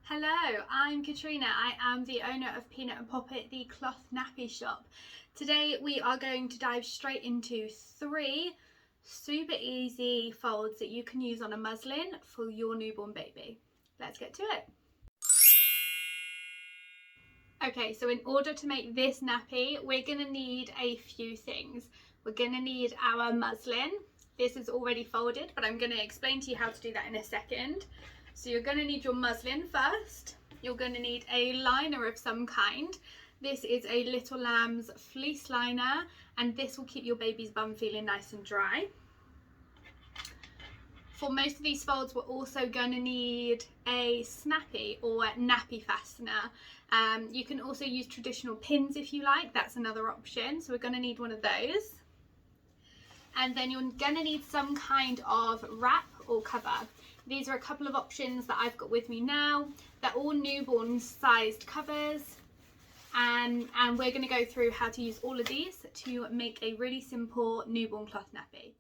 Hello, I'm Katrina. I am the owner of Peanut and Poppet, the cloth nappy shop. Today we are going to dive straight into 3 super easy folds that you can use on a muslin for your newborn baby. Let's get to it. Okay, so in order to make this nappy, we're going to need a few things. We're going to need our muslin. This is already folded, but I'm going to explain to you how to do that in a second. So you're going to need your muslin first. You're going to need a liner of some kind. This is a Little Lamb's fleece liner, and this will keep your baby's bum feeling nice and dry. For most of these folds, we're also going to need a snappy or nappy fastener. You can also use traditional pins if you like. That's another option. So we're going to need one of those. And then you're going to need some kind of wrap or cover. These are a couple of options that I've got with me now. They're all newborn sized covers. And we're going to go through how to use all of these to make a really simple newborn cloth nappy.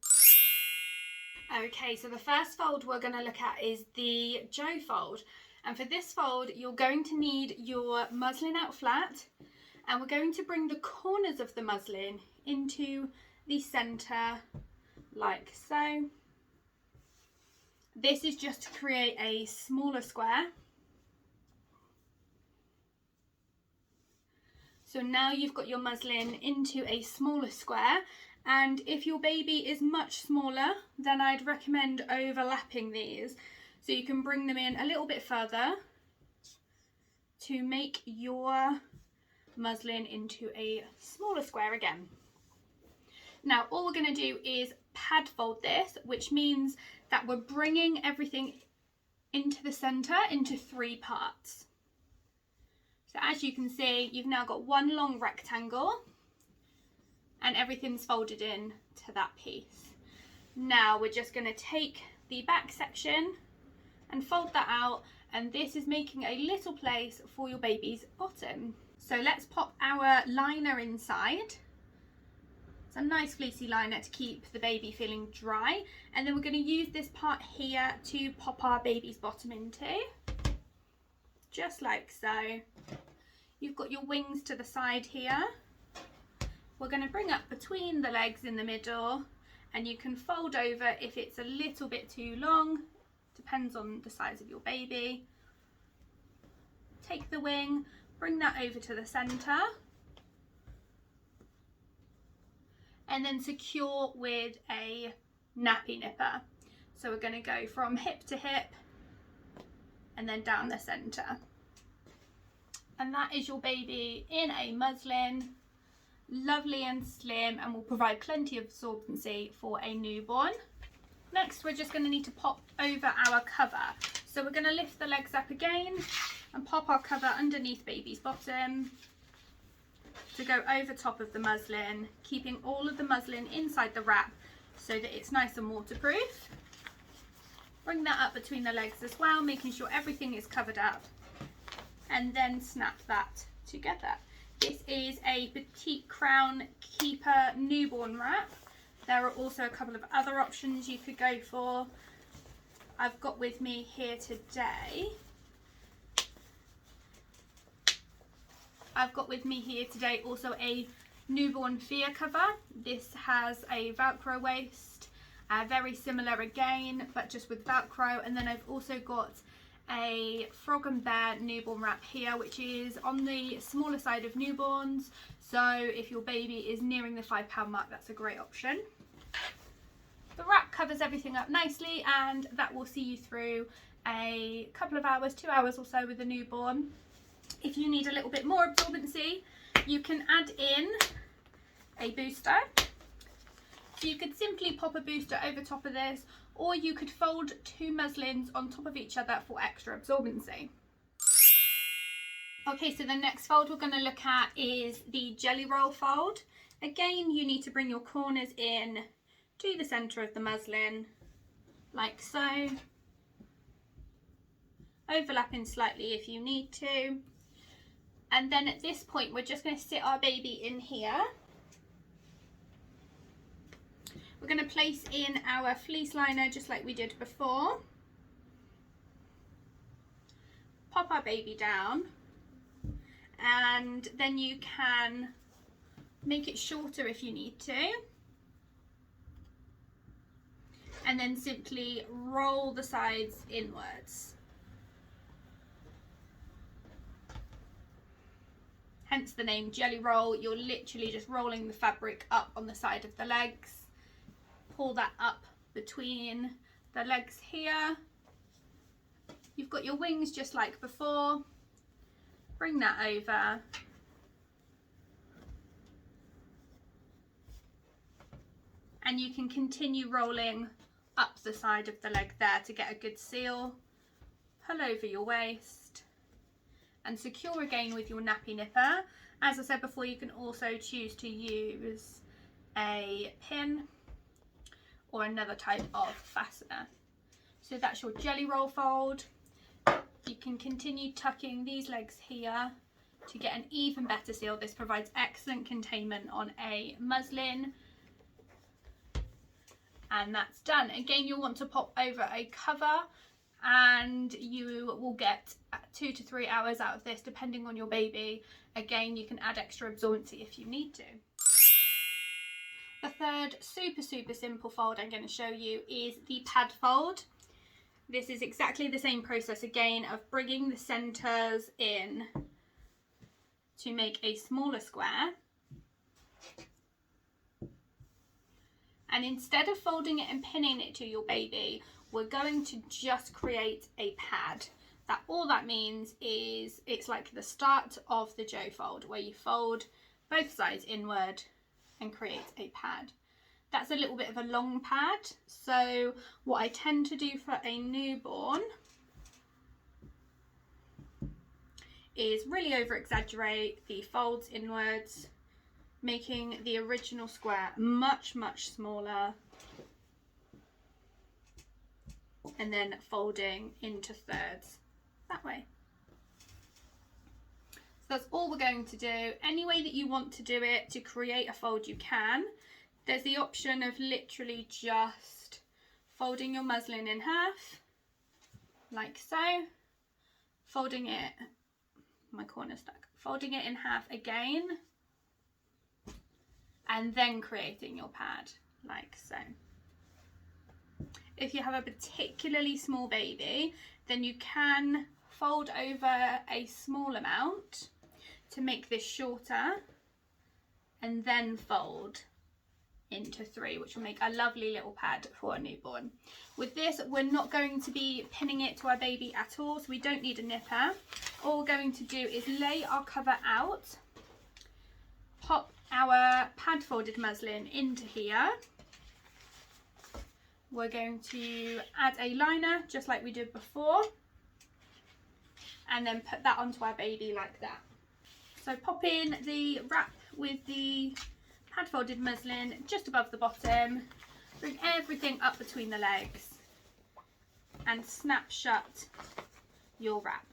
Okay, so the first fold we're going to look at is the Joe fold. And for this fold, you're going to need your muslin out flat, and we're going to bring the corners of the muslin into the center like so. This is just to create a smaller square. So now you've got your muslin into a smaller square, and if your baby is much smaller, then I'd recommend overlapping these. So you can bring them in a little bit further to make your muslin into a smaller square again. Now all we're going to do is pad fold this, which means that we're bringing everything into the center into 3 parts. So as you can see, you've now got one long rectangle and everything's folded in to that piece. Now we're just going to take the back section and fold that out, and this is making a little place for your baby's bottom. So let's pop our liner inside. It's a nice fleecy liner to keep the baby feeling dry, and then we're going to use this part here to pop our baby's bottom into, just like so. You've got your wings to the side here. We're going to bring up between the legs in the middle, and you can fold over if it's a little bit too long, depends on the size of your baby. Take the wing, bring that over to the center, and then secure with a nappy nipper. So we're going to go from hip to hip and then down the center. And that is your baby in a muslin, lovely and slim, and will provide plenty of absorbency for a newborn. Next, we're just going to need to pop over our cover. So we're going to lift the legs up again and pop our cover underneath baby's bottom to go over top of the muslin, keeping all of the muslin inside the wrap so that it's nice and waterproof. Bring that up between the legs as well, making sure everything is covered up, and then snap that together. This is a Petite Crown Keeper newborn wrap. There are also a couple of other options you could go for. I've got with me here today also a newborn fear cover. This has a Velcro waist, very similar again, but just with Velcro. And then I've also got a Frog and Bear newborn wrap here, which is on the smaller side of newborns. So if your baby is nearing the 5-pound mark, that's a great option. The wrap covers everything up nicely, and that will see you through a couple of hours, 2 hours or so with a newborn. If you need a little bit more absorbency, you can add in a booster. So you could simply pop a booster over top of this, or you could fold 2 muslins on top of each other for extra absorbency. Okay, so the next fold we're going to look at is the jelly roll fold. Again, you need to bring your corners in to the center of the muslin, like so, overlapping slightly if you need to. And then at this point, we're just going to sit our baby in here. We're going to place in our fleece liner just like we did before. pop our baby down, and then you can make it shorter if you need to, and then simply roll the sides inwards. Hence the name jelly roll. You're literally just rolling the fabric up on the side of the legs. Pull that up between the legs here. You've got your wings just like before. Bring that over. And you can continue rolling up the side of the leg there to get a good seal. Pull over your waist and secure again with your nappy nipper. As I said before, you can also choose to use a pin or another type of fastener. So that's your jelly roll fold. You can continue tucking these legs here to get an even better seal. This provides excellent containment on a muslin. And that's done. Again, you'll want to pop over a cover, and you will get 2 to 3 hours out of this depending on your baby. Again, you can add extra absorbency if you need to. The third super simple fold I'm going to show you is the pad fold. This is exactly the same process again of bringing the centers in to make a smaller square. And instead of folding it and pinning it to your baby, we're going to just create a pad. All that means is it's like the start of the Joe fold, where you fold both sides inward and create a pad. That's a little bit of a long pad, so what I tend to do for a newborn is really over exaggerate the folds inwards, making the original square much smaller, and then folding into thirds that way. So that's all we're going to do. Any way that you want to do it to create a fold, you can. There's the option of literally just folding your muslin in half, like so, folding it, my corner stuck, folding it in half again, and then creating your pad, like so. If you have a particularly small baby, then you can fold over a small amount to make this shorter, and then fold into 3, which will make a lovely little pad for a newborn. With this, we're not going to be pinning it to our baby at all, so we don't need a nipper. All we're going to do is lay our cover out, pop our pad folded muslin into here. We're going to add a liner just like we did before, and then put that onto our baby like that. So pop in the wrap with the pad folded muslin just above the bottom, bring everything up between the legs, and snap shut your wrap.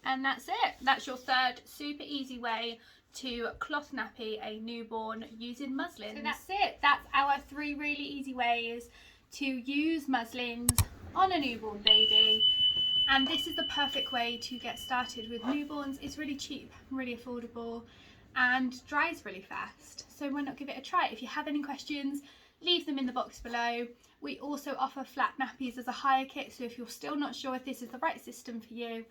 And that's it. That's your third super easy way to cloth nappy a newborn using muslins. So that's it. That's our 3 really easy ways to use muslins on a newborn baby. And this is the perfect way to get started with newborns. It's really cheap, really affordable, and dries really fast. So why not give it a try? If you have any questions, leave them in the box below. We also offer flat nappies as a hire kit, so if you're still not sure if this is the right system for you,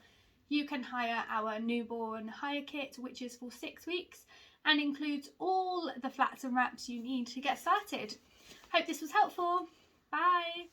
you can hire our newborn hire kit, which is for 6 weeks and includes all the flats and wraps you need to get started. Hope this was helpful. Bye.